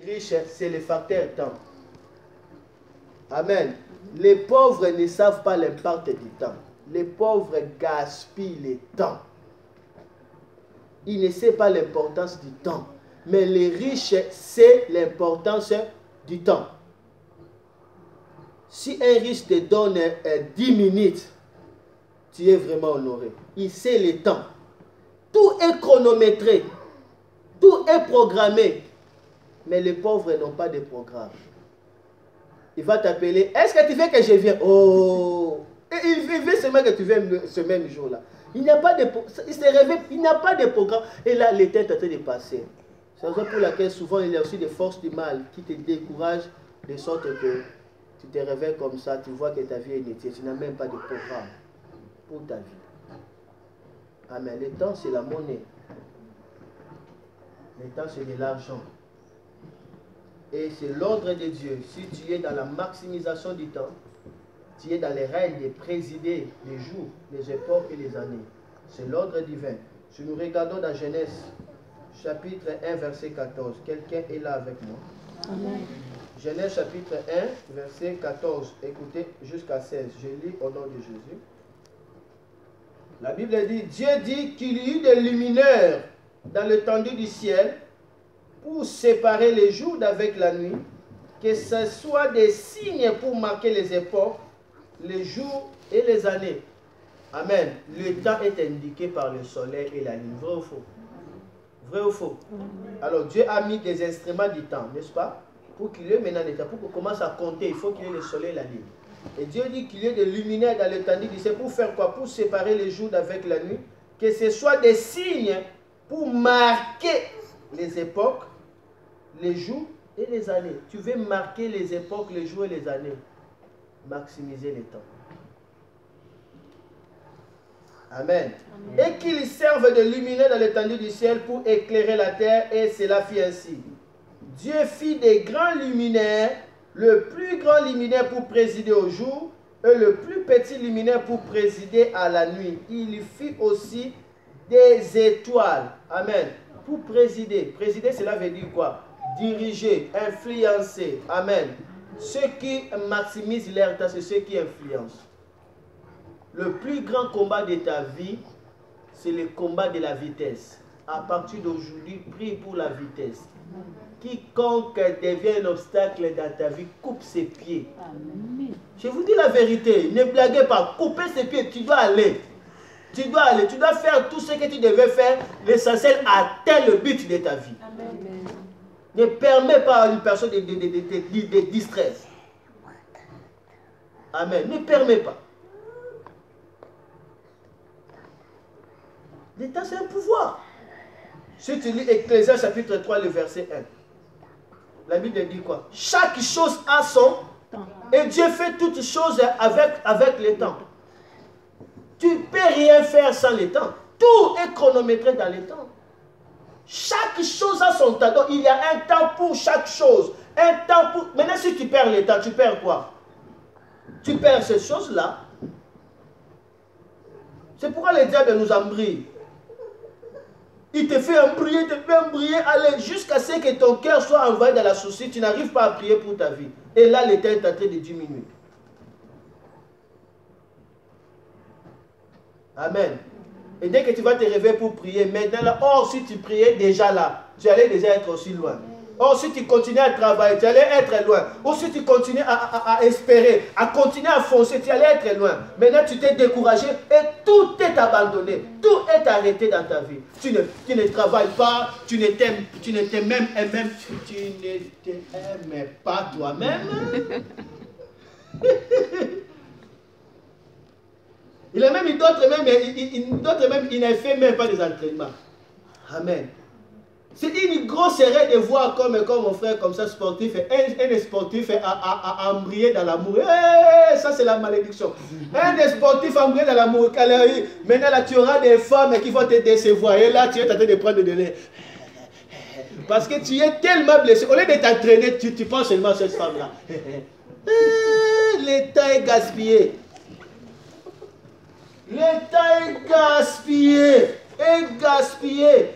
riches, c'est le facteur temps. Amen. Les pauvres ne savent pas l'impact du temps. Les pauvres gaspillent le temps. Ils ne savent pas l'importance du temps. Mais les riches, c'est l'importance du temps. Si un riche te donne 10 minutes, tu es vraiment honoré. Il sait le temps. Tout est chronométré. Tout est programmé. Mais les pauvres n'ont pas de programme. Il va t'appeler. Est-ce que tu veux que je vienne? Oh! Et il veut seulement que tu viennes ce même jour-là. Il n'y a pas de, il se réveille, il n'y a pas de programme. Et là, l'été est en train de passer. C'est la raison pour laquelle souvent il y a aussi des forces du mal qui te découragent de sorte que tu te réveilles comme ça, tu vois que ta vie est inutile. Tu n'as même pas de programme pour ta vie. Amen. Le temps, c'est la monnaie. Le temps, c'est de l'argent. Et c'est l'ordre de Dieu. Si tu es dans la maximisation du temps, tu es dans les règnes de présider les jours, les époques et les années. C'est l'ordre divin. Si nous regardons dans Genèse, chapitre 1, verset 14. Quelqu'un est là avec moi? Amen. Genèse, chapitre 1, verset 14. Écoutez jusqu'à 16. Je lis au nom de Jésus. La Bible dit, Dieu dit qu'il y eut des luminaires dans l'étendue du ciel pour séparer les jours d'avec la nuit, que ce soit des signes pour marquer les époques, les jours et les années. Amen. Le temps est indiqué par le soleil et la lune. Vrai ou faux? Vrai ou faux? Alors Dieu a mis des instruments du temps, n'est-ce pas? Pour qu'il y ait maintenant l'état, pour qu'on commence à compter, il faut qu'il y ait le soleil et la lune. Et Dieu dit qu'il y ait des luminaires dans l'étendue du ciel pour faire quoi? Pour séparer les jours d'avec la nuit, que ce soit des signes pour marquer les époques, les jours et les années. Tu veux marquer les époques, les jours et les années. Maximiser les temps. Amen. Amen. Et qu'ils servent de luminaire dans l'étendue du ciel pour éclairer la terre, et cela fit ainsi. Dieu fit des grands luminaires, le plus grand luminaire pour présider au jour, et le plus petit luminaire pour présider à la nuit. Il fit aussi des étoiles. Amen. Pour présider. Présider, cela veut dire quoi? Diriger, influencer. Amen. Ceux qui maximisent leur temps, c'est ceux qui influencent. Le plus grand combat de ta vie, c'est le combat de la vitesse. À partir d'aujourd'hui, prie pour la vitesse. Quiconque devient un obstacle dans ta vie, coupe ses pieds. Amen. Je vous dis la vérité, ne blaguez pas, coupez ses pieds, tu dois aller. Tu dois aller, tu dois faire tout ce que tu devais faire. L'essentiel, atteint le but de ta vie. Amen. Ne permets pas à une personne de distress. Amen. Ne permets pas. L'état, c'est un pouvoir. Si tu lis Ecclésiaste chapitre 3, le verset 1, la Bible dit quoi? Chaque chose a son temps. Et Dieu fait toutes choses avec le temps. Tu ne peux rien faire sans le temps. Tout est chronométré dans le temps. Chaque chose a son temps. Donc il y a un temps pour chaque chose. Un temps pour... Maintenant, si tu perds le temps, tu perds quoi? Tu perds ces choses-là. C'est pourquoi le diable nous embrouille. Il te fait embrouiller, allez, jusqu'à ce que ton cœur soit envahi dans la souci, tu n'arrives pas à prier pour ta vie. Et là, l'état est en train de diminuer. Amen. Et dès que tu vas te réveiller pour prier, maintenant, là, or, si tu priais déjà là, tu allais déjà être aussi loin. Or, si tu continues à travailler, tu allais être loin. Ou si tu continues à espérer, à continuer à foncer, tu allais être loin. Maintenant, tu t'es découragé et tout est abandonné. Tout est arrêté dans ta vie. Tu ne travailles pas, tu ne t'aimes pas toi-même. Il a même d'autres même, il ne fait même pas des entraînements. Amen. C'est une grosse erreur de voir comme mon frère comme ça sportif, un sportif a embrayé dans l'amour. Hey, ça c'est la malédiction. Un sportif a embrayé dans l'amour. Maintenant là tu auras des femmes qui vont te décevoir. Et là tu es en train de prendre de lait. Parce que tu es tellement blessé. Au lieu de t'entraîner, tu penses seulement à cette femme-là. Le temps est gaspillé. Le temps est gaspillé.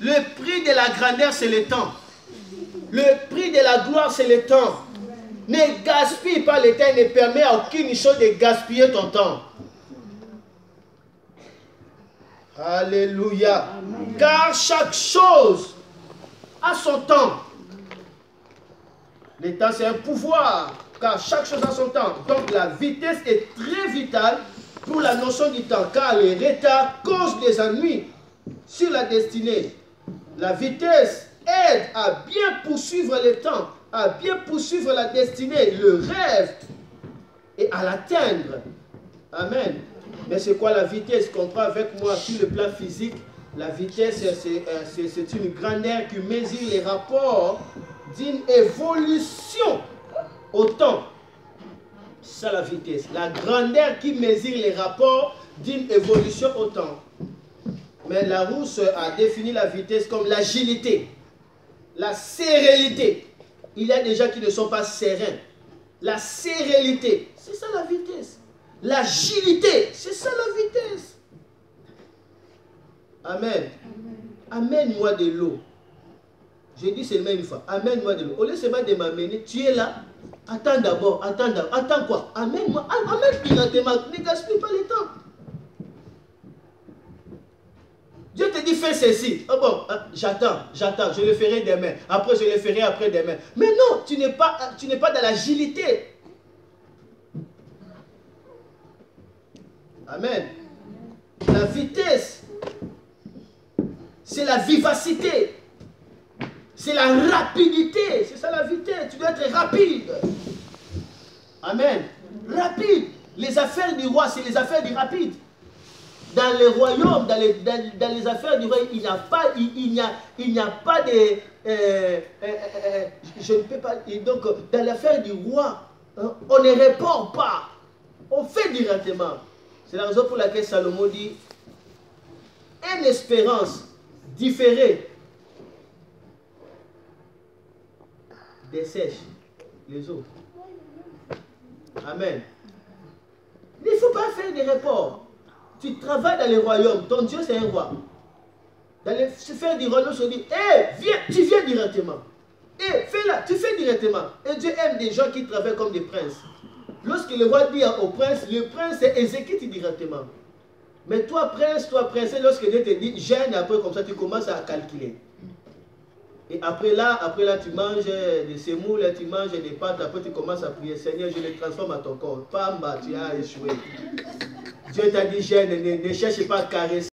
Le prix de la grandeur, c'est le temps. Le prix de la gloire, c'est le temps. Ne gaspille pas le temps, ne permet à aucune chose de gaspiller ton temps. Alléluia. Amen. Car chaque chose a son temps. Le temps, c'est un pouvoir. Car chaque chose a son temps. Donc la vitesse est très vitale pour la notion du temps. Car les retards causent des ennuis sur la destinée. La vitesse aide à bien poursuivre le temps, à bien poursuivre la destinée, le rêve et à l'atteindre. Amen. Mais c'est quoi la vitesse? Comprends avec moi sur le plan physique. La vitesse, c'est une grandeur qui mesure les rapports d'une évolution au temps. C'est ça la vitesse. La grandeur qui mesure les rapports d'une évolution au temps. Mais Larousse a défini la vitesse comme l'agilité, la sérénité. Il y a des gens qui ne sont pas sereins. La sérénité, c'est ça la vitesse. L'agilité, c'est ça la vitesse. Amen. Amène-moi de l'eau. J'ai dit seulement une fois, amène-moi de l'eau. Au lieu seulement de m'amener, tu es là. Attends d'abord, attends quoi? Amène-moi, amène directement, ne gaspille pas le temps. Dieu te dit fais ceci. Oh bon, j'attends, je le ferai demain. Après, je le ferai après-demain. Mais non, tu n'es pas dans l'agilité. Amen. La vitesse, c'est la vivacité. C'est la rapidité. C'est ça la vitesse. Tu dois être rapide. Amen. Rapide. Les affaires du roi, c'est les affaires du rapide. Dans les royaumes, dans les affaires du roi, il n'y a pas de... je ne peux pas... Donc, dans l'affaire du roi, hein, on ne répond pas. On fait directement. C'est la raison pour laquelle Salomon dit une espérance différée dessèche les autres. Amen. Il ne faut pas faire des reports. Tu travailles dans les royaumes, ton Dieu c'est un roi. Dans les sphères du royaume, on se dit, viens, tu viens directement. Fais-la, tu fais directement. Et Dieu aime des gens qui travaillent comme des princes. Lorsque le roi dit au prince, le prince exécute directement. Mais toi, prince, lorsque Dieu te dit, gêne, après comme ça, tu commences à calculer. Et après là, tu manges des semoules, tu manges des pâtes, après tu commences à prier, Seigneur, je les transforme à ton corps. Pamba, tu as échoué. Dieu t'a dit, gêne, ne cherche pas à caresser.